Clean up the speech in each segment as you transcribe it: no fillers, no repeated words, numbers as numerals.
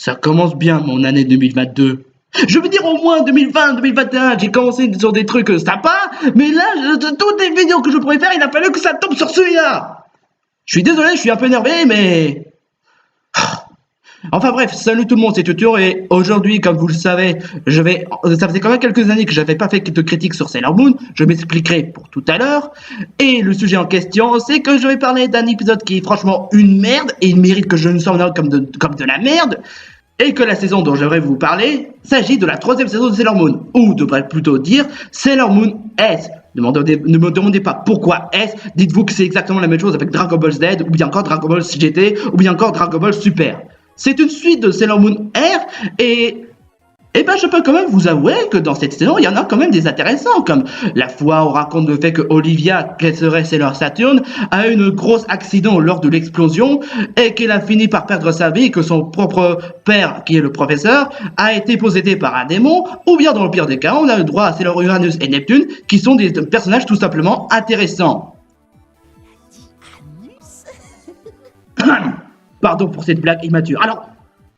Ça commence bien mon année 2022. Je veux dire au moins 2020, 2021, j'ai commencé sur des trucs sympas, mais là, toutes les vidéos que je pourrais faire, il a fallu que ça tombe sur celui-là. Je suis désolé, je suis un peu énervé, mais... Enfin bref, salut tout le monde, c'est Tutur et aujourd'hui, comme vous le savez, ça faisait quand même quelques années que j'avais pas fait de critique sur Sailor Moon, je m'expliquerai pour tout à l'heure. Et le sujet en question, c'est que je vais parler d'un épisode qui est franchement une merde et il mérite que je ne sois comme de la merde. Et que la saison dont j'aimerais vous parler s'agit de la 3e saison de Sailor Moon, ou devrais plutôt dire Sailor Moon S. Ne me demandez pas pourquoi S, dites-vous que c'est exactement la même chose avec Dragon Ball Z, ou bien encore Dragon Ball GT, ou bien encore Dragon Ball Super. C'est une suite de Sailor Moon R, et ben je peux quand même vous avouer que dans cette saison, il y en a quand même des intéressants, comme la fois où on raconte le fait que Olivia, qu'elle serait Sailor Saturn, a eu un gros accident lors de l'explosion et qu'elle a fini par perdre sa vie et que son propre père, qui est le professeur, a été possédé par un démon, ou bien dans le pire des cas, on a le droit à Sailor Uranus et Neptune, qui sont des personnages tout simplement intéressants. Pardon pour cette blague immature. Alors,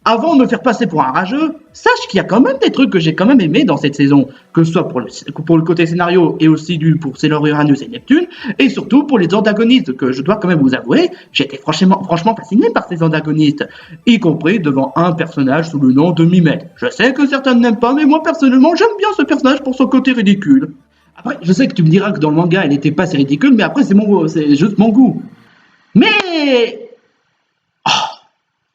avant de me faire passer pour un rageux, sache qu'il y a quand même des trucs que j'ai quand même aimé dans cette saison, que ce soit pour le côté scénario et aussi pour Sailor Uranus et Neptune, et surtout pour les antagonistes, que je dois quand même vous avouer, j'étais franchement fasciné par ces antagonistes, y compris devant un personnage sous le nom de Mimette. Je sais que certains n'aiment pas, mais moi personnellement j'aime bien ce personnage pour son côté ridicule. Après, je sais que tu me diras que dans le manga elle n'était pas si ridicule, mais après c'est juste mon goût. Mais...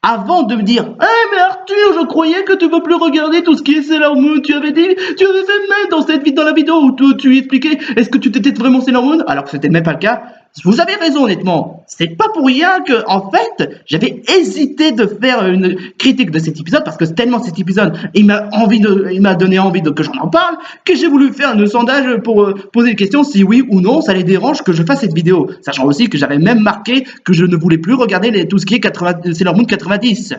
Avant de me dire mais Arthur, je croyais que tu veux plus regarder tout ce qui est Sailor Moon, tu avais fait même dans la vidéo où tu expliquais est-ce que tu t'étais vraiment Sailor Moon alors que c'était même pas le cas. Vous avez raison honnêtement, c'est pas pour rien que en fait j'avais hésité de faire une critique de cet épisode parce que tellement cet épisode il m'a donné envie que j'en parle que j'ai voulu faire un sondage pour poser une question si oui ou non ça les dérange que je fasse cette vidéo, sachant aussi que j'avais même marqué que je ne voulais plus regarder tout ce qui est Sailor Moon 90.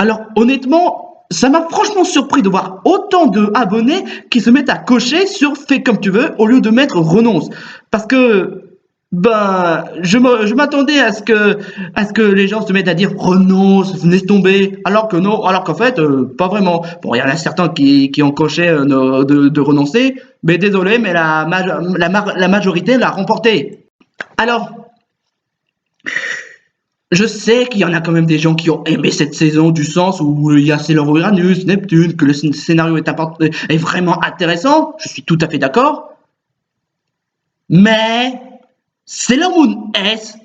Alors honnêtement, ça m'a franchement surpris de voir autant de abonnés qui se mettent à cocher sur fais comme tu veux au lieu de mettre renonce. Parce que je m'attendais à ce que les gens se mettent à dire renonce, laisse tomber, alors que non, alors qu'en fait pas vraiment. Bon, il y en a certains qui ont coché de renoncer, mais désolé, mais la majorité l'a remporté. Alors je sais qu'il y en a quand même des gens qui ont aimé cette saison du sens où il y a Sailor Uranus, Neptune, que le scénario est vraiment intéressant, je suis tout à fait d'accord. Mais Sailor Moon S,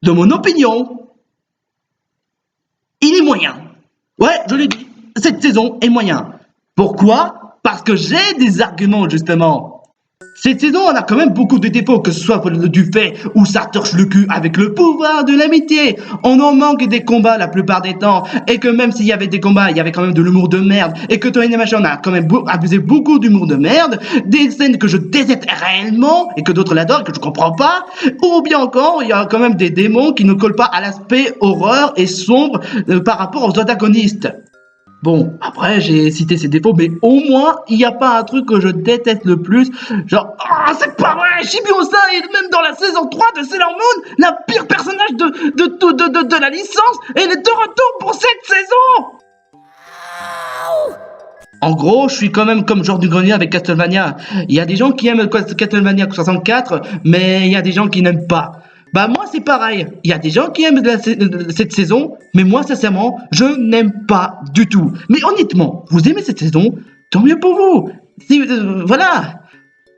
de mon opinion, il est moyen. Ouais, je l'ai dit, cette saison est moyen. Pourquoi? Parce que j'ai des arguments justement. Cette saison, on a quand même beaucoup de défauts, que ce soit du fait où ça torche le cul avec le pouvoir de l'amitié. On en manque des combats la plupart des temps. Et que même s'il y avait des combats, il y avait quand même de l'humour de merde. Et que Toei Animation a quand même abusé beaucoup d'humour de merde. Des scènes que je déteste réellement et que d'autres l'adorent et que je comprends pas. Ou bien encore, il y a quand même des démons qui ne collent pas à l'aspect horreur et sombre par rapport aux antagonistes. Bon, après, j'ai cité ses défauts, mais au moins, il n'y a pas un truc que je déteste le plus. Genre, c'est pas vrai, Chibi-Osa est même dans la saison 3 de Sailor Moon, la pire personnage de la licence, et elle est de retour pour cette saison. En gros, je suis quand même comme genre du grenier avec Castlevania. Il y a des gens qui aiment Castlevania 64, mais il y a des gens qui n'aiment pas. Bah moi c'est pareil, il y a des gens qui aiment cette saison, mais moi sincèrement, je n'aime pas du tout. Mais honnêtement, vous aimez cette saison, tant mieux pour vous. Voilà.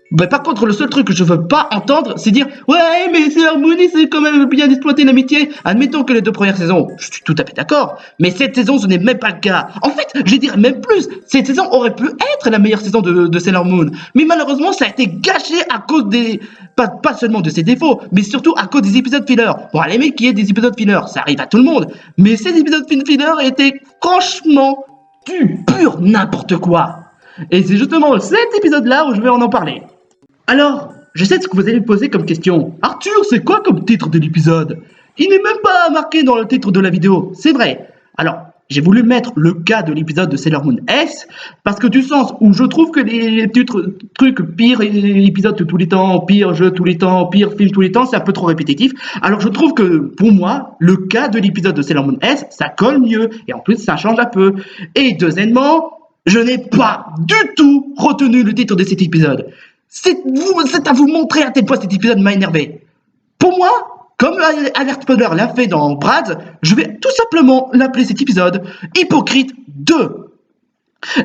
Bah, par contre, le seul truc que je veux pas entendre, c'est dire ouais, mais c'est harmonie, c'est quand même bien exploité l'amitié. Admettons que les 2 premières saisons, je suis tout à fait d'accord, mais cette saison, ce n'est même pas le cas. En fait, je dirais même plus, cette saison aurait pu être la meilleure saison de Sailor Moon, mais malheureusement, ça a été gâché à cause des pas seulement de ses défauts, mais surtout à cause des épisodes filler. Bon, à la limite, qu'il y ait des épisodes filler, ça arrive à tout le monde, mais ces épisodes filler étaient franchement du pur n'importe quoi. Et c'est justement cet épisode-là où je vais en parler. Alors, je sais ce que vous allez me poser comme question. Arthur, c'est quoi comme titre de l'épisode? Il n'est même pas marqué dans le titre de la vidéo, c'est vrai. Alors, j'ai voulu mettre le cas de l'épisode de Sailor Moon S, parce que du sens où je trouve que les petits trucs pire épisode de tous les temps, pire jeu tous les temps, pire film tous les temps, c'est un peu trop répétitif. Alors je trouve que pour moi, le cas de l'épisode de Sailor Moon S, ça colle mieux, et en plus ça change un peu. Et deuxièmement, je n'ai pas du tout retenu le titre de cet épisode. C'est à vous montrer à quel point cet épisode m'a énervé. Pour moi, comme Alert Spoiler l'a fait dans Bratz, je vais tout simplement l'appeler cet épisode Hypocrite 2.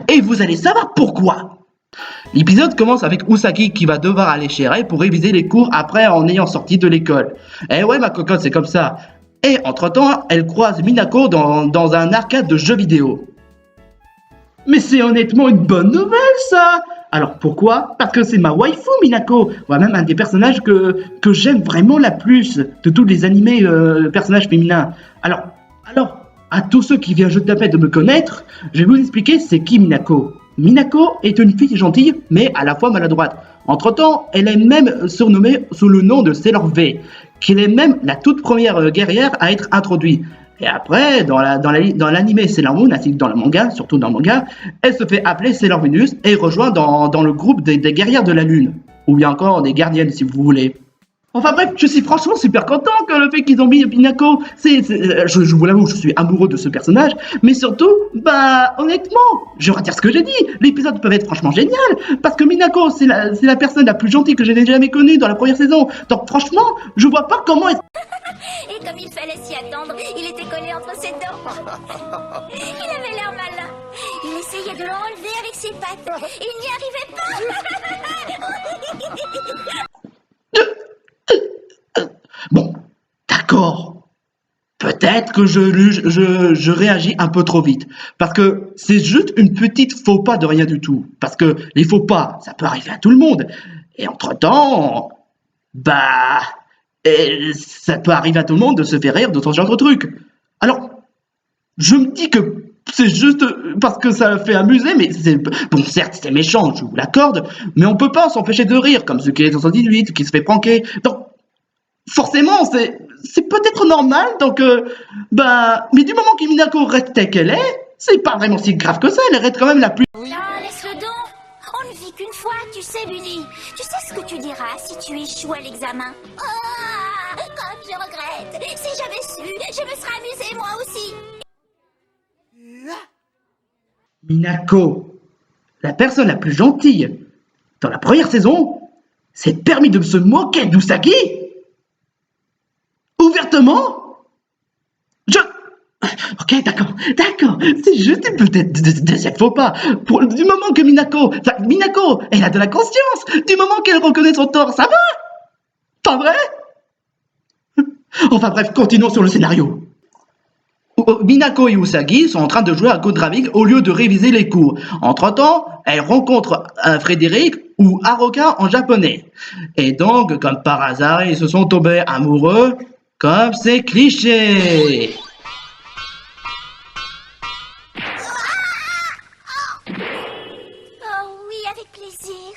Et vous allez savoir pourquoi. L'épisode commence avec Usagi qui va devoir aller chez Rei pour réviser les cours après en ayant sorti de l'école. Eh ouais ma cocotte, c'est comme ça. Et entre-temps, elle croise Minako dans un arcade de jeux vidéo. Mais c'est honnêtement une bonne nouvelle ça. Alors pourquoi? Parce que c'est ma waifu Minako, voilà, même un des personnages que j'aime vraiment la plus de tous les animés personnages féminins. Alors, à tous ceux qui viennent jeter la peine de me connaître, je vais vous expliquer c'est qui Minako. Minako est une fille gentille, mais à la fois maladroite. Entre-temps, elle est même surnommée sous le nom de Sailor V, qui est même la toute première guerrière à être introduite. Et après, dans l'anime Sailor Moon, ainsi que dans le manga, surtout dans le manga, elle se fait appeler Sailor Venus et rejoint dans le groupe des guerrières de la Lune. Ou bien encore des gardiennes, si vous voulez. Enfin bref, je suis franchement super content que le fait qu'ils ont mis Minako. Je vous l'avoue, je suis amoureux de ce personnage. Mais surtout, honnêtement, je vais redire ce que j'ai dit. L'épisode peut être franchement génial. Parce que Minako, c'est la personne la plus gentille que j'ai jamais connue dans la première saison. Donc franchement, je vois pas comment... Et comme il fallait s'y attendre, il était collé entre ses dents. Il avait l'air malin. Il essayait de l'enlever avec ses pattes. Il n'y arrivait pas. Bon, d'accord. Peut-être que je réagis un peu trop vite. Parce que c'est juste une petite faux pas de rien du tout. Parce que les faux pas, ça peut arriver à tout le monde. Et entre-temps, ça peut arriver à tout le monde de se faire rire de ce genre de truc. Alors, je me dis que c'est juste parce que ça fait amuser, mais bon, certes, c'est méchant, je vous l'accorde, mais on peut pas s'empêcher de rire, comme ce qui est 78, qui se fait pranker. Donc, forcément, c'est peut-être normal, donc, mais du moment que Minako reste telle qu'elle est, c'est pas vraiment si grave que ça, elle reste quand même la plus... Non, laisse-le donc. On ne vit qu'une fois, tu sais, Bunny. Tu sais ce que tu diras si tu échoues à l'examen. Ah, comme je regrette. Si j'avais su, je me serais amusée moi aussi. Minako, la personne la plus gentille dans la première saison, s'est permis de se moquer d'Usagi ouvertement. Ok, d'accord, c'est juste une petite deuxième faux pas. Du moment que Minako, elle a de la conscience, du moment qu'elle reconnaît son tort, ça va. Pas vrai? Enfin bref, continuons sur le scénario. Minako et Usagi sont en train de jouer à Godravik au lieu de réviser les cours. Entre-temps, elles rencontrent Frédéric ou Haruka en japonais. Et donc, comme par hasard, ils se sont tombés amoureux, comme c'est cliché. Oh oui, avec plaisir.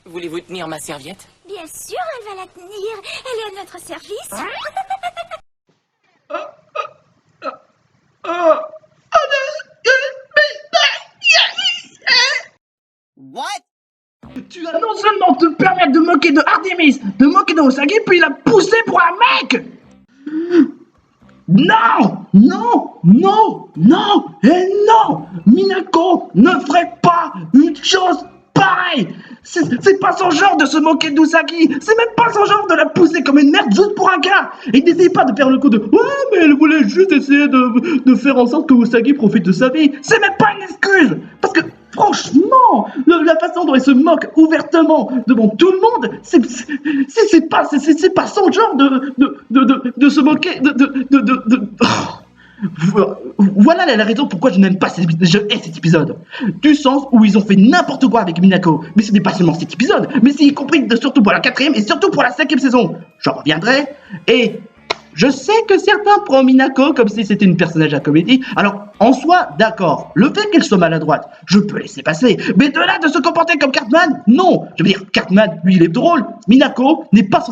Voulez-vous tenir ma serviette? Bien sûr, elle va la tenir. Elle est à notre service. What? Tu as non seulement te permettre de moquer de Artemis, de moquer de Usagi, puis la pousser pour un mec. Non, Minako ne ferait pas une chose pareille. C'est pas son genre de se moquer d'Usagi. C'est même pas son genre de la pousser comme une merde juste pour un gars. Et n'essaye pas de faire le coup de ouais, mais elle voulait juste essayer de faire en sorte que Usagi profite de sa vie. C'est même pas une excuse. Parce que franchement, la façon dont elle se moque ouvertement devant tout le monde, c'est pas son genre de se moquer Voilà la raison pourquoi je n'aime pas je hais cet épisode. Du sens où ils ont fait n'importe quoi avec Minako. Mais ce n'est pas seulement cet épisode, mais c'est y compris surtout pour la 4e et surtout pour la 5e saison. J'en reviendrai. Et je sais que certains prennent Minako comme si c'était une personnage à comédie. Alors, en soi, d'accord, le fait qu'elle soit maladroite, je peux laisser passer. Mais de là de se comporter comme Cartman, non. Je veux dire, Cartman, lui, il est drôle. Minako n'est pas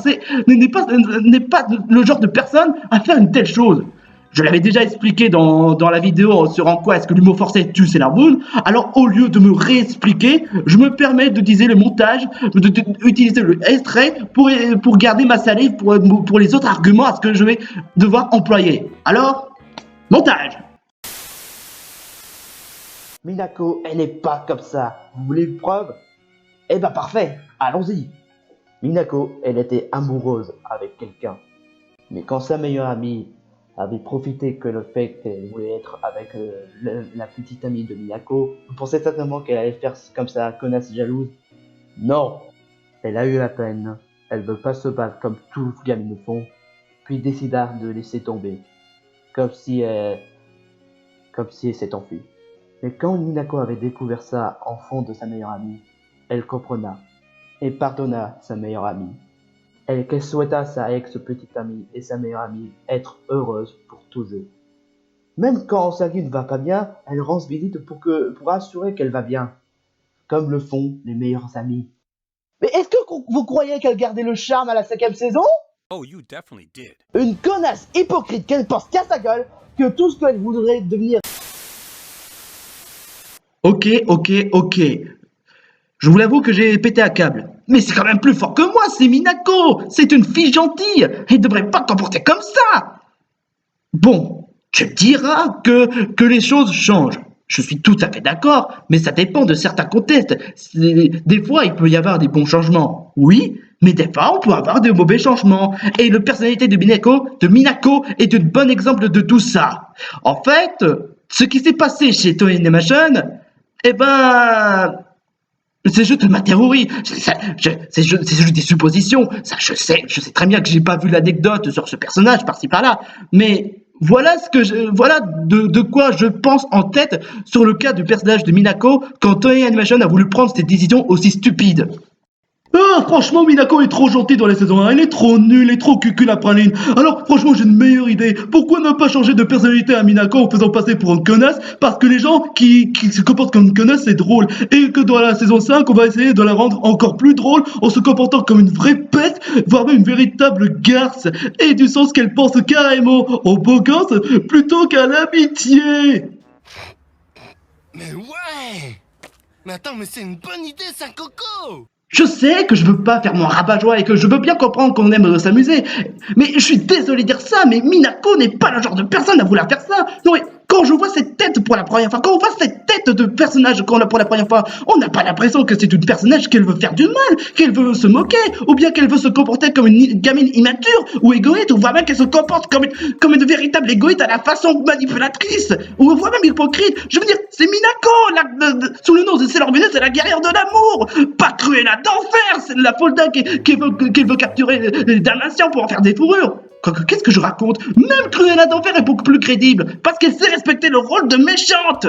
le genre de personne à faire une telle chose. Je l'avais déjà expliqué dans la vidéo sur en quoi est-ce que l'humour forcé tue Sailor Moon. Alors au lieu de me réexpliquer, je me permets d'utiliser le montage, d'utiliser le extrait pour garder ma salive pour les autres arguments à ce que je vais devoir employer. Alors, montage. Minako, elle n'est pas comme ça. Vous voulez une preuve? Eh ben parfait, allons-y. Minako, elle était amoureuse avec quelqu'un. Mais quand sa meilleure amie avait profité que le fait qu'elle voulait être avec la petite amie de Minako, vous pensez certainement qu'elle allait faire comme ça, connasse jalouse? Non. Elle a eu la peine. Elle veut pas se battre comme tous les gamins le font. Puis décida de laisser tomber. Comme si elle s'est enfuie. Mais quand Minako avait découvert ça en fond de sa meilleure amie, elle comprena et pardonna sa meilleure amie. Qu'elle souhaita sa ex-petite amie et sa meilleure amie être heureuses pour toujours. Même quand Usagi ne va pas bien, elle rend visite pour assurer qu'elle va bien, comme le font les meilleurs amis. Mais est-ce que vous croyez qu'elle gardait le charme à la 5e saison? Oh, you definitely did. Une connasse hypocrite qu'elle pense qu'à sa gueule, que tout ce qu'elle voudrait devenir. Ok. Je vous l'avoue que j'ai pété un câble. Mais c'est quand même plus fort que moi, c'est Minako. C'est une fille gentille. Elle devrait pas comporter comme ça. Bon, tu me diras que les choses changent. Je suis tout à fait d'accord, mais ça dépend de certains contextes. Des fois, il peut y avoir des bons changements. Oui, mais des fois, on peut avoir de mauvais changements. Et la personnalité de Minako est un bon exemple de tout ça. En fait, ce qui s'est passé chez Toei Animation, eh ben... c'est juste ma théorie, c'est juste des suppositions. Ça, je sais très bien que j'ai pas vu l'anecdote sur ce personnage par-ci par-là, mais voilà voilà de quoi je pense en tête sur le cas du personnage de Minako quand Toei Animation a voulu prendre cette décision aussi stupide. Ah, franchement, Minako est trop gentille dans la saison 1, elle est trop nulle et trop cucul à praline. Alors, franchement, j'ai une meilleure idée. Pourquoi ne pas changer de personnalité à Minako en faisant passer pour une connasse? Parce que les gens qui se comportent comme une connasse, c'est drôle. Et que dans la saison 5, on va essayer de la rendre encore plus drôle en se comportant comme une vraie peste, voire même une véritable garce. Et du sens qu'elle pense carrément au beau gosse plutôt qu'à l'amitié. Mais ouais! Mais attends, mais c'est une bonne idée, ça, Coco! Je sais que je veux pas faire mon rabat-joie et que je veux bien comprendre qu'on aime s'amuser, mais je suis désolé de dire ça, mais Minako n'est pas le genre de personne à vouloir faire ça. Non, mais quand je vois cette tête pour la première fois, quand on voit cette tête de personnage pour la première fois, on n'a pas l'impression que c'est une personnage qu'elle veut faire du mal, qu'elle veut se moquer, ou bien qu'elle veut se comporter comme une gamine immature ou égoïste, ou voire même qu'elle se comporte comme une véritable égoïste à la façon manipulatrice, ou voire même hypocrite. Je veux dire, c'est Minako, sous le nom de Sailor Moon, c'est la guerrière de l'amour, pas Cruella d'enfer, c'est la Folda qui veut capturer les Dalmatiens pour en faire des fourrures. Qu'est-ce que je raconte? Même Cruella d'enfer est beaucoup plus crédible, parce qu'elle sait respecter le rôle de méchante.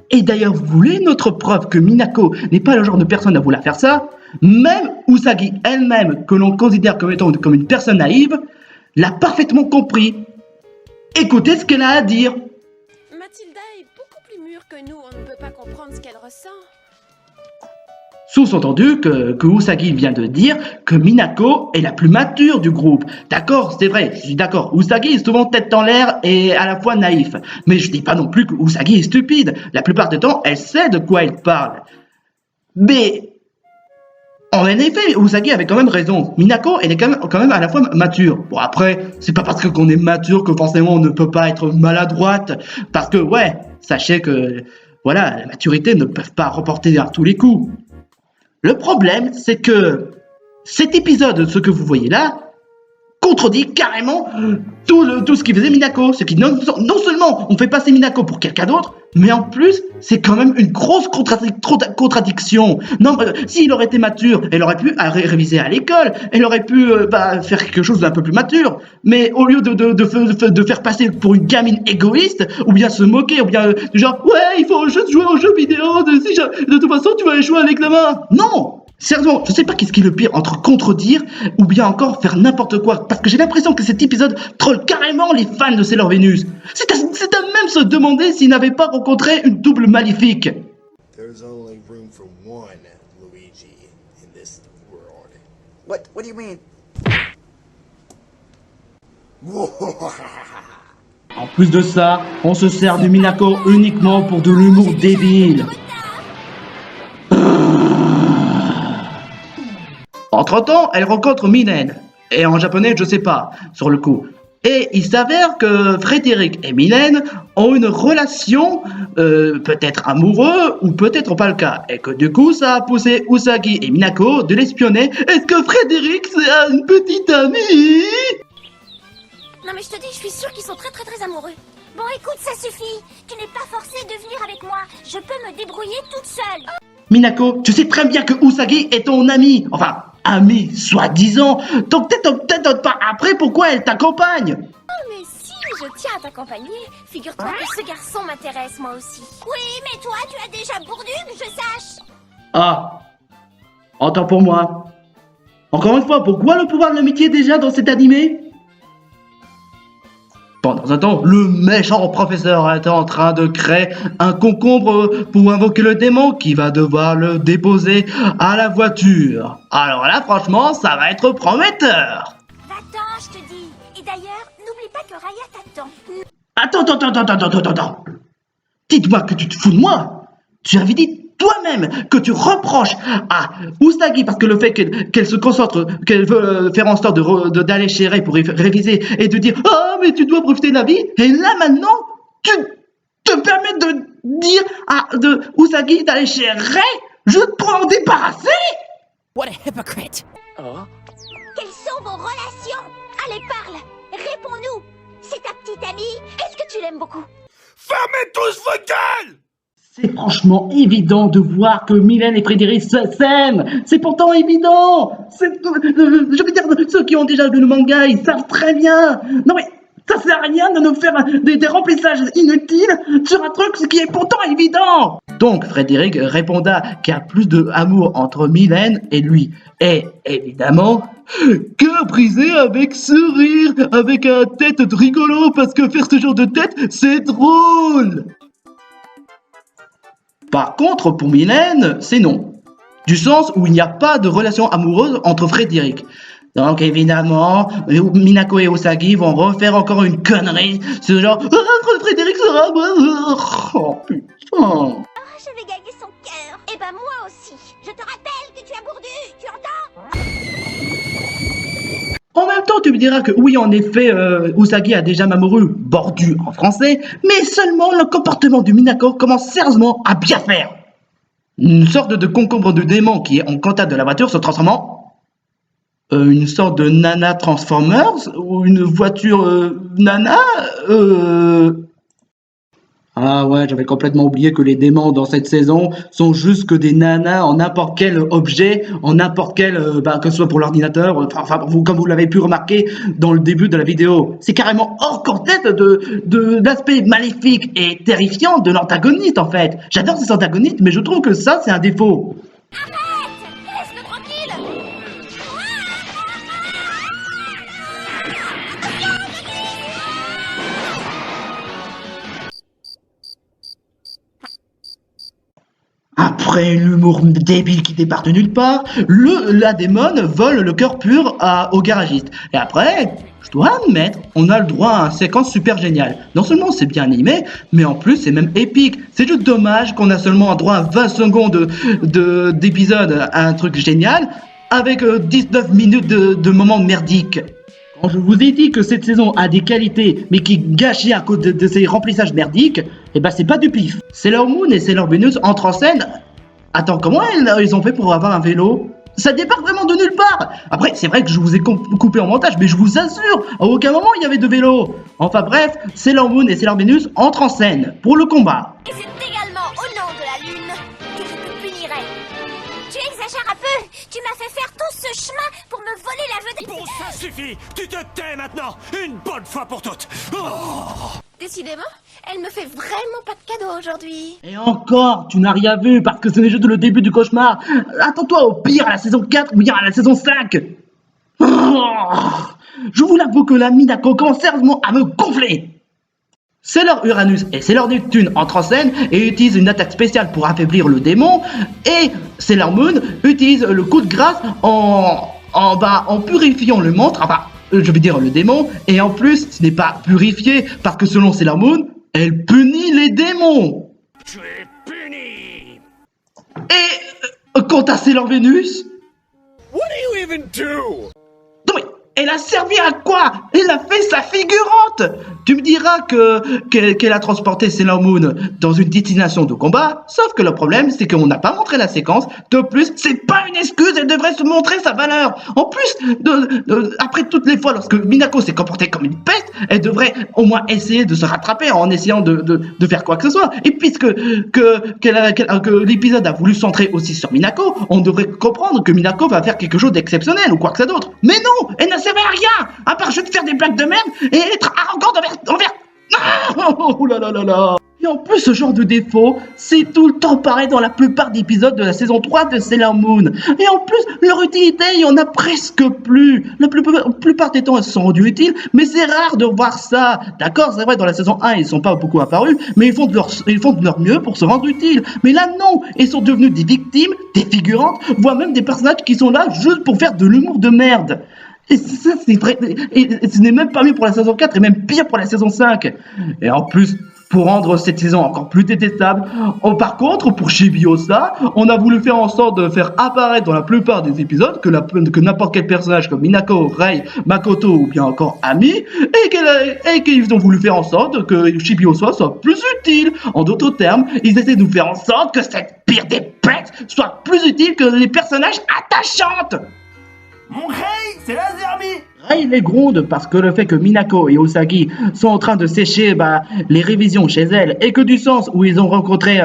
Et d'ailleurs, vous voulez notre preuve que Minako n'est pas le genre de personne à vouloir faire ça? Même Usagi elle-même, que l'on considère comme étant comme une personne naïve, l'a parfaitement compris. Écoutez ce qu'elle a à dire. Mathilda est beaucoup plus mûre que nous, on ne peut pas comprendre ce qu'elle ressent. Sous-entendu que Usagi vient de dire que Minako est la plus mature du groupe. D'accord, c'est vrai, je suis d'accord. Usagi est souvent tête en l'air et à la fois naïf. Mais je dis pas non plus que Usagi est stupide. La plupart du temps, elle sait de quoi elle parle. Mais, en effet, Usagi avait quand même raison. Minako, elle est quand même à la fois mature. Bon, après, c'est pas parce qu'on est mature que forcément on ne peut pas être maladroite. Parce que, ouais, sachez que, voilà, la maturité ne peut pas remporter à tous les coups. Le problème, c'est que cet épisode, ce que vous voyez là, contredit carrément tout ce qui faisait Minako. Ce qui non seulement on fait passer Minako pour quelqu'un d'autre, mais en plus, c'est quand même une grosse contradiction. Non, s'il aurait été mature, elle aurait pu réviser à l'école, elle aurait pu faire quelque chose d'un peu plus mature. Mais au lieu de faire passer pour une gamine égoïste, ou bien se moquer, ou bien du genre, ouais, il faut juste jouer aux jeux vidéo, de toute façon, tu vas échouer à l'examen. Non! Sérieusement, je sais pas qu'est-ce qui est le pire entre contredire ou bien encore faire n'importe quoi, parce que j'ai l'impression que cet épisode troll carrément les fans de Sailor Venus. C'est à même se demander s'ils n'avaient pas rencontré une double maléfique. There's only room for one Luigi in this world. What do you mean? En plus de ça, on se sert de Minako uniquement pour de l'humour débile. Entre-temps, elle rencontre Mylène. Et en japonais, je sais pas, sur le coup. Et il s'avère que Frédéric et Mylène ont une relation, peut-être amoureux ou peut-être pas le cas. Et que du coup, ça a poussé Usagi et Minako de l'espionner. Est-ce que Frédéric, c'est une petite amie? Non mais je te dis, je suis sûre qu'ils sont très amoureux. Bon écoute, ça suffit. Tu n'es pas forcée de venir avec moi. Je peux me débrouiller toute seule. Minako, tu sais très bien que Usagi est ton ami. Enfin, ami, soi-disant. Donc peut-être pas après pourquoi elle t'accompagne. Oh, mais si, je tiens à t'accompagner. Figure-toi que ce garçon m'intéresse, moi aussi. Oui, mais toi, tu as déjà bourdu, que je sache. Ah, autant pour moi. Encore une fois, pourquoi le pouvoir de l'amitié déjà dans cet animé? Pendant un temps, le méchant professeur est en train de créer un concombre pour invoquer le démon qui va devoir le déposer à la voiture. Alors là, franchement, ça va être prometteur. Va-t'en, je te dis. Et d'ailleurs, n'oublie pas que Raya t'attend. Attends. Dites-moi que tu te fous de moi. Tu avais dit toi-même que tu reproches à Usagi parce que le fait qu'elle se concentre, qu'elle veut faire en sorte d'aller chez Rei pour réviser et de dire « Ah, mais tu dois profiter de la vie » et là maintenant, tu te permets de dire à Usagi d'aller chez Rei juste pour en débarrasser? What a hypocrite! Oh. Quelles sont vos relations? Allez, parle. Réponds-nous. C'est ta petite amie? Est-ce que tu l'aimes beaucoup? Fermez tous vos gueules! C'est franchement évident de voir que Mylène et Frédéric s'aiment. C'est pourtant évident. Je veux dire, ceux qui ont déjà lu le manga, ils savent très bien. Non mais, ça sert à rien de nous faire des remplissages inutiles sur un truc qui est pourtant évident. Donc Frédéric répondra qu'il y a plus d'amour entre Mylène et lui. Et évidemment, que briser avec ce rire, avec un tête de rigolo, parce que faire ce genre de tête, c'est drôle. Par contre, pour Mylène, c'est non. Du sens où il n'y a pas de relation amoureuse entre Frédéric. Donc évidemment, Minako et Usagi vont refaire encore une connerie. C'est genre, Frédéric sera mort. Oh putain. Oh, je vais gagner son cœur. Et ben moi aussi. Je te rappelle que tu as bourdu. Tu entends? En même temps, tu me diras que oui, en effet, Usagi a déjà amoureux, bordu en français, mais seulement le comportement de Minako commence sérieusement à bien faire. Une sorte de concombre de démon qui est en contact de la voiture se transformant une sorte de nana Transformers ou une voiture nana Ah ouais, j'avais complètement oublié que les démons dans cette saison sont juste que des nanas en n'importe quel objet, en n'importe quel, que ce soit pour l'ordinateur, comme vous l'avez pu remarquer dans le début de la vidéo. C'est carrément hors contexte de l'aspect maléfique et terrifiant de l'antagoniste en fait. J'adore ces antagonistes, mais je trouve que ça c'est un défaut. Laisse-le tranquille. Après l'humour débile qui débarque de nulle part, la démone vole le cœur pur au garagiste. Et après, je dois admettre, on a le droit à une séquence super géniale. Non seulement c'est bien animé, mais en plus c'est même épique. C'est juste dommage qu'on a seulement droit à 20 secondes d'épisode à un truc génial, avec 19 minutes de moments merdiques. Quand je vous ai dit que cette saison a des qualités, mais qui gâchent à cause de ces remplissages merdiques, eh ben c'est pas du pif. Sailor Moon et Sailor Venus entrent en scène. Attends, comment ils ont fait pour avoir un vélo? Ça débarque vraiment de nulle part. Après, c'est vrai que je vous ai coupé en montage, mais je vous assure, à aucun moment il y avait de vélo. Enfin bref, Sailor Moon et Sailor Venus entrent en scène pour le combat. Et c'est également au nom de la Lune que je te punirai. Tu exagères un peu. Tu m'as fait faire tout ce chemin pour me voler la vedette. Bon, ça suffit! Tu te tais maintenant! Une bonne fois pour toutes! Oh. Décidément, elle me fait vraiment pas de cadeau aujourd'hui. Et encore, tu n'as rien vu parce que ce n'est juste le début du cauchemar. Attends-toi au pire à la saison 4 ou bien à la saison 5. Je vous l'avoue que la Minako commence sérieusement à me gonfler. Sailor Uranus et Sailor Neptune entrent en scène et utilisent une attaque spéciale pour affaiblir le démon. Et Sailor Moon utilise le coup de grâce en purifiant le monstre, enfin je veux dire le démon, et en plus, ce n'est pas purifié, parce que selon Sailor Moon, elle punit les démons. Tu es puni! Et quant à Sailor Vénus, What do you even do? non mais, elle a servi à quoi? Elle a fait sa figurante. Tu me diras qu'elle a transporté Sailor Moon dans une destination de combat, sauf que le problème, c'est qu'on n'a pas montré la séquence. De plus, c'est pas une excuse, elle devrait se montrer sa valeur. En plus, après toutes les fois, lorsque Minako s'est comportée comme une peste, elle devrait au moins essayer de se rattraper en essayant de faire quoi que ce soit. Et puisque que l'épisode a voulu se centrer aussi sur Minako, on devrait comprendre que Minako va faire quelque chose d'exceptionnel ou quoi que ce soit d'autre. Mais non, elle n'a servi à rien, à part juste faire des blagues de merde et être arrogante envers... Ah, oh là là là là. Et en plus, ce genre de défaut, c'est tout le temps pareil dans la plupart d'épisodes de la saison 3 de Sailor Moon. Et en plus, leur utilité, il y en a presque plus. La plupart des temps, elles se sont rendues utiles, mais c'est rare de voir ça. D'accord, c'est vrai, dans la saison 1, ils sont pas beaucoup apparus, mais ils font de leur mieux pour se rendre utiles. Mais là, non, ils sont devenus des victimes, des figurantes, voire même des personnages qui sont là juste pour faire de l'humour de merde. Et ça, c'est vrai, et ce n'est même pas mieux pour la saison 4 et même pire pour la saison 5. Et en plus, pour rendre cette saison encore plus détestable, par contre, pour Chibi-Osa, on a voulu faire en sorte de faire apparaître dans la plupart des épisodes que n'importe quel personnage comme Minako, Rei, Makoto ou bien encore Ami, et qu'ils ont voulu faire en sorte que Chibi-Osa soit plus utile. En d'autres termes, ils essaient de nous faire en sorte que cette pire des pètes soit plus utile que les personnages attachantes. Mon Rei, c'est la Zermi! Rei les gronde parce que le fait que Minako et Usagi sont en train de sécher les révisions chez elle et que du sens où ils ont rencontré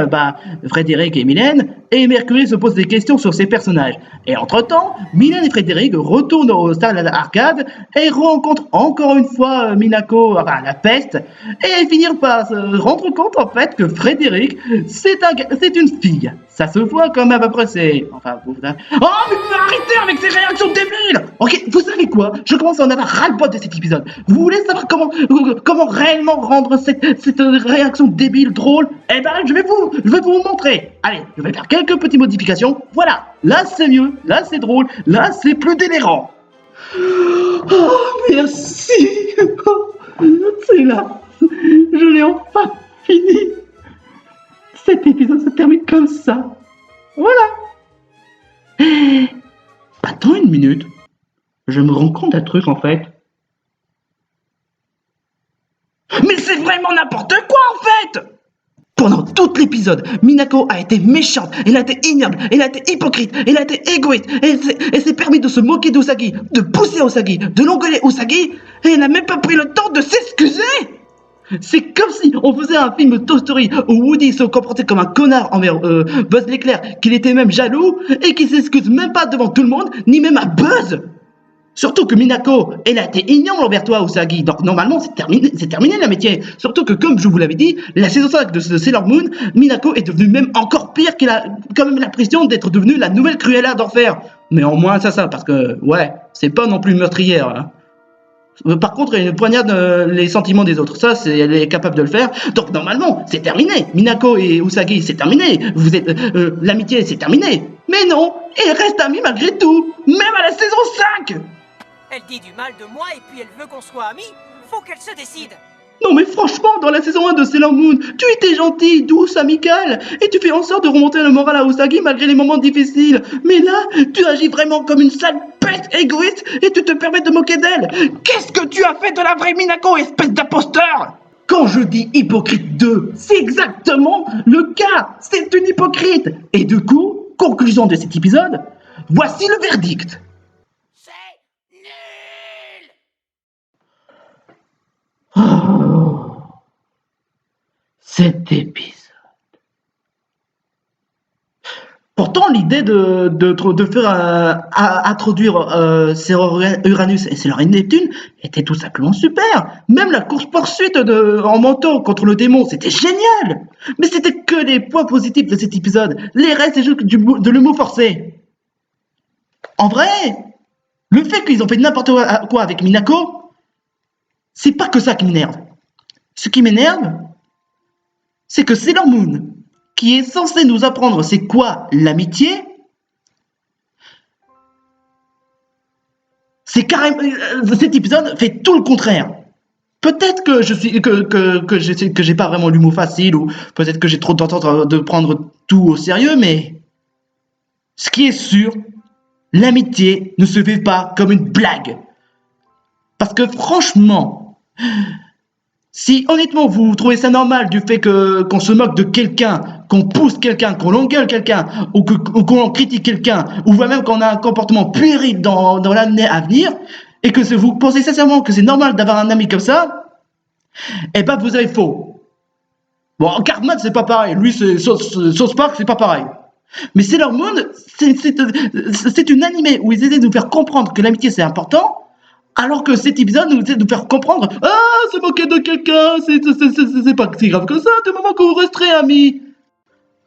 Frédéric et Mylène, et Mercury se pose des questions sur ces personnages. Et entre-temps, Mylène et Frédéric retournent au salle d'arcade et rencontrent encore une fois Minako, la peste, et finirent par se rendre compte en fait que Frédéric, c'est une fille. Ça se voit quand même à peu près, c'est... Enfin, oh, mais arrêtez avec ces réactions débiles! Ok, vous savez quoi? Je commence à en avoir ras-le-bol de cet épisode. Vous voulez savoir comment réellement rendre cette réaction débile drôle? Eh ben, je vais vous montrer. Allez, je vais faire quelques petites modifications. Voilà, là c'est mieux, là c'est drôle, là c'est plus délirant. Oh, merci. C'est là. Je l'ai enfin fini. Cet épisode se termine comme ça. Voilà. Attends une minute. Je me rends compte d'un truc en fait. Mais c'est vraiment n'importe quoi en fait! Pendant tout l'épisode, Minako a été méchante, elle a été ignoble, elle a été hypocrite, elle a été égoïste, elle s'est permis de se moquer d'Usagi, de pousser Usagi, de l'engueuler Usagi, et elle n'a même pas pris le temps de s'excuser! C'est comme si on faisait un film Toy Story où Woody se comportait comme un connard envers Buzz l'éclair, qu'il était même jaloux, et qu'il s'excuse même pas devant tout le monde, ni même à Buzz! Surtout que Minako, elle a été ignoble envers toi, Usagi. Donc normalement, c'est terminé l'amitié. Surtout que, comme je vous l'avais dit, la saison 5 de Sailor Moon, Minako est devenue même encore pire qu'elle a quand même l'impression d'être devenue la nouvelle Cruella d'enfer. Mais au moins ça, parce que, ouais, c'est pas non plus meurtrière. Hein. Par contre, elle poignarde les sentiments des autres. Ça, elle est capable de le faire. Donc normalement, c'est terminé. Minako et Usagi, c'est terminé. Vous êtes l'amitié, c'est terminé. Mais non, elle reste amie malgré tout. Même à la saison 5. Elle dit du mal de moi et puis elle veut qu'on soit amis. Faut qu'elle se décide. Non mais franchement, dans la saison 1 de Sailor Moon, tu étais gentille, douce, amicale, et tu fais en sorte de remonter le moral à Usagi malgré les moments difficiles. Mais là, tu agis vraiment comme une sale peste égoïste et tu te permets de moquer d'elle. Qu'est-ce que tu as fait de la vraie Minako, espèce d'imposteur? Quand je dis hypocrite 2, c'est exactement le cas. C'est une hypocrite. Et du coup, conclusion de cet épisode, voici le verdict. Oh, cet épisode. Pourtant, l'idée de faire introduire Sailor Uranus et Sailor Neptune était tout simplement super. Même la course-poursuite en moto contre le démon, c'était génial. Mais c'était que les points positifs de cet épisode. Les restes, c'est juste de l'humour forcé. En vrai, le fait qu'ils ont fait n'importe quoi avec Minako, c'est pas que ça qui m'énerve. Ce qui m'énerve, c'est que Sailor Moon, qui est censé nous apprendre c'est quoi l'amitié, c'est carrément, cet épisode fait tout le contraire. Peut-être que j'ai pas vraiment l'humour facile, ou peut-être que j'ai trop tendance de prendre tout au sérieux, mais ce qui est sûr, l'amitié ne se fait pas comme une blague. Parce que franchement, si honnêtement vous trouvez ça normal du fait qu'on se moque de quelqu'un, qu'on pousse quelqu'un, qu'on engueule quelqu'un, ou qu'on critique quelqu'un, ou même qu'on a un comportement puéril dans l'année à venir, et que vous pensez sincèrement que c'est normal d'avoir un ami comme ça, eh ben vous avez faux. Bon, Cartman c'est pas pareil, lui South Park c'est pas pareil. Mais Sailor Moon, c'est une animée où ils essaient de nous faire comprendre que l'amitié c'est important, alors que cet épisode nous essaie de nous faire comprendre « Ah, se moquer de quelqu'un, c'est pas si grave que ça, du moment que vous resterez amis !»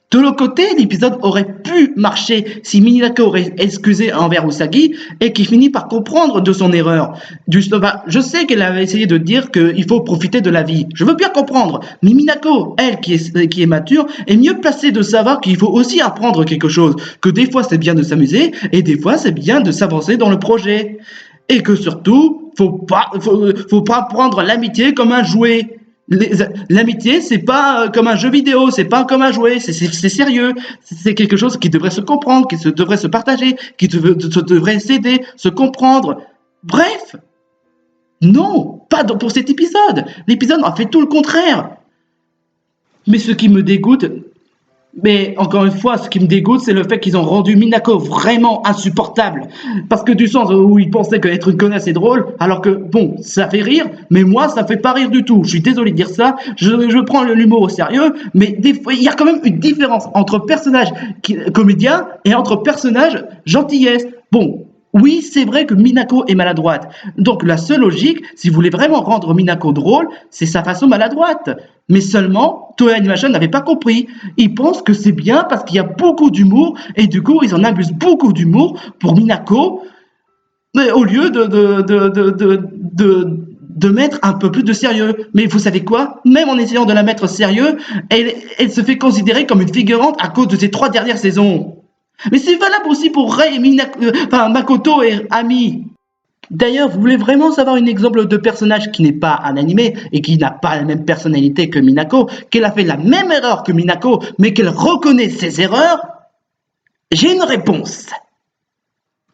De l'autre côté, l'épisode aurait pu marcher si Minako aurait excusé envers Usagi et qu'il finit par comprendre de son erreur. Je sais qu'elle avait essayé de dire qu'il faut profiter de la vie. Je veux bien comprendre, mais Minako, elle qui est mature, est mieux placée de savoir qu'il faut aussi apprendre quelque chose, que des fois c'est bien de s'amuser et des fois c'est bien de s'avancer dans le projet. Et que surtout, faut pas prendre l'amitié comme un jouet. L'amitié, c'est pas comme un jeu vidéo, c'est pas comme un jouet, c'est sérieux, c'est quelque chose qui devrait se comprendre, qui devrait se partager, qui devrait s'aider, se comprendre. Bref, non, pas pour cet épisode. L'épisode a fait tout le contraire. Mais ce qui me dégoûte, mais encore une fois, ce qui me dégoûte, c'est le fait qu'ils ont rendu Minako vraiment insupportable. Parce que du sens où ils pensaient qu'être une connasse est drôle, alors que, bon, ça fait rire, mais moi, ça fait pas rire du tout. Je suis désolé de dire ça, je prends l'humour au sérieux, mais des fois, il y a quand même une différence entre personnage comédien et entre personnage gentillesse. Bon, oui, c'est vrai que Minako est maladroite. Donc la seule logique, si vous voulez vraiment rendre Minako drôle, c'est sa façon maladroite. Mais seulement, Toei Animation n'avait pas compris. Ils pensent que c'est bien parce qu'il y a beaucoup d'humour, et du coup, ils en abusent beaucoup d'humour pour Minako, mais au lieu de mettre un peu plus de sérieux. Mais vous savez quoi? Même en essayant de la mettre sérieux, elle se fait considérer comme une figurante à cause de ces 3 dernières saisons. Mais c'est valable aussi pour Rei et Makoto et Ami. D'ailleurs, vous voulez vraiment savoir un exemple de personnage qui n'est pas un animé et qui n'a pas la même personnalité que Minako, qu'elle a fait la même erreur que Minako, mais qu'elle reconnaît ses erreurs? J'ai une réponse.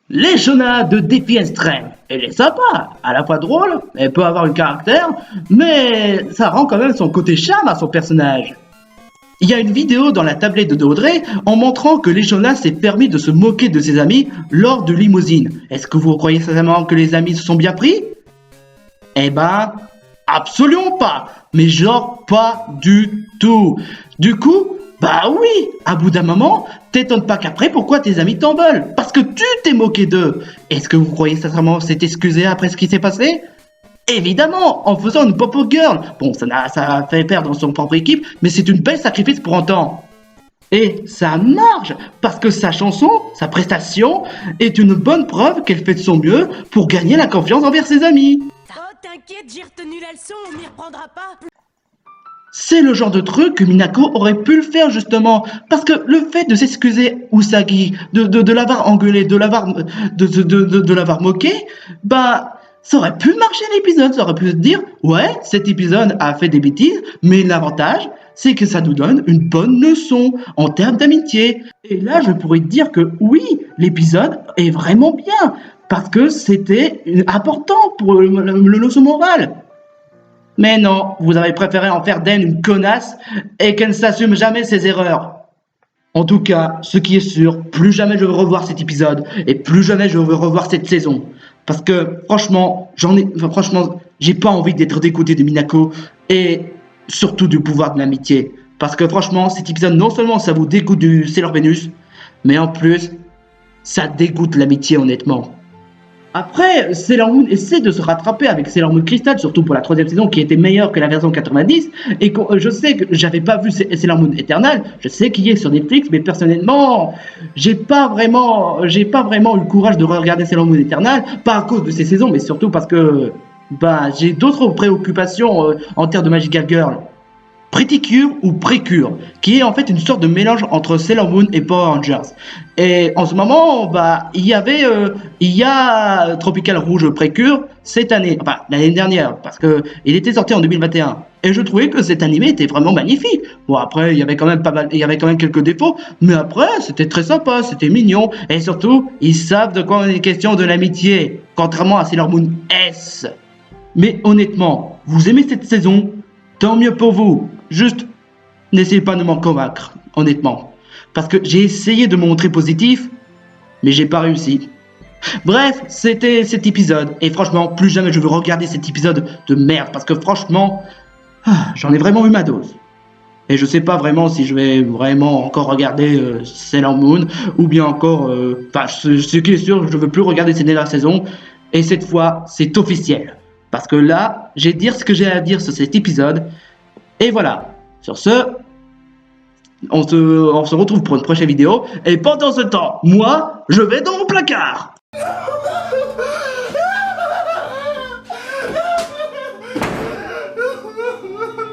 Legiona de Défi Extrême. Elle est sympa, à la fois drôle, elle peut avoir un caractère, mais ça rend quand même son côté charme à son personnage. Il y a une vidéo dans la tablette de Audrey en montrant que Legiona s'est permis de se moquer de ses amis lors de limousine. Est-ce que vous croyez sincèrement que les amis se sont bien pris? Eh ben, absolument pas. Mais genre pas du tout. Du coup, bah oui, à bout d'un moment, t'étonnes pas qu'après pourquoi tes amis t'en veulent. Parce que tu t'es moqué d'eux. Est-ce que vous croyez sincèrement s'est excusé après ce qui s'est passé? Évidemment, en faisant une pop girl. Bon, ça a fait perdre son propre équipe, mais c'est une belle sacrifice pour un temps. Et ça marche, parce que sa chanson, sa prestation, est une bonne preuve qu'elle fait de son mieux pour gagner la confiance envers ses amis. Oh, t'inquiète, j'ai retenu la leçon, on n'y reprendra pas. C'est le genre de truc que Minako aurait pu le faire justement, parce que le fait de s'excuser Usagi, de l'avoir engueulé, de l'avoir moqué, bah... ça aurait pu marcher l'épisode, ça aurait pu se dire « Ouais, cet épisode a fait des bêtises, mais l'avantage, c'est que ça nous donne une bonne leçon en termes d'amitié. » Et là, je pourrais dire que oui, l'épisode est vraiment bien, parce que c'était important pour le leçon morale. Mais non, vous avez préféré en faire d'elle une connasse et qu'elle ne s'assume jamais ses erreurs. En tout cas, ce qui est sûr, plus jamais je veux revoir cet épisode, et plus jamais je veux revoir cette saison. Parce que franchement, j'ai pas envie d'être dégoûté de Minako et surtout du pouvoir de l'amitié. Parce que franchement, cet épisode, non seulement ça vous dégoûte du Sailor Venus, mais en plus, ça dégoûte l'amitié honnêtement. Après, Sailor Moon essaie de se rattraper avec Sailor Moon Crystal, surtout pour la 3e saison qui était meilleure que la version 90. Et je sais que j'avais pas vu Sailor Moon Eternal, je sais qu'il est sur Netflix, mais personnellement, j'ai pas vraiment eu le courage de regarder Sailor Moon Eternal, pas à cause de ces saisons, mais surtout parce que j'ai d'autres préoccupations en termes de Magical Girl. Pretty Cure ou Precure, qui est en fait une sorte de mélange entre Sailor Moon et Power Rangers. Et en ce moment, il y a Tropical Rouge Precure cette année, enfin l'année dernière, parce que il était sorti en 2021. Et je trouvais que cet animé était vraiment magnifique. Bon après, il y avait quand même quelques défauts, mais après c'était très sympa, c'était mignon, et surtout ils savent de quoi il est question de l'amitié, contrairement à Sailor Moon S. Mais honnêtement, vous aimez cette saison? Tant mieux pour vous. Juste, n'essayez pas de m'en convaincre, honnêtement. Parce que j'ai essayé de me montrer positif, mais j'ai pas réussi. Bref, c'était cet épisode. Et franchement, plus jamais je veux regarder cet épisode de merde. Parce que franchement, j'en ai vraiment eu ma dose. Et je sais pas vraiment si je vais vraiment encore regarder Sailor Moon. Ou bien encore... ce qui est sûr, je veux plus regarder cette dernière saison. Et cette fois, c'est officiel. Parce que là, j'ai dire ce que j'ai à dire sur cet épisode. Et voilà. Sur ce, on se retrouve pour une prochaine vidéo. Et pendant ce temps, moi, je vais dans mon placard.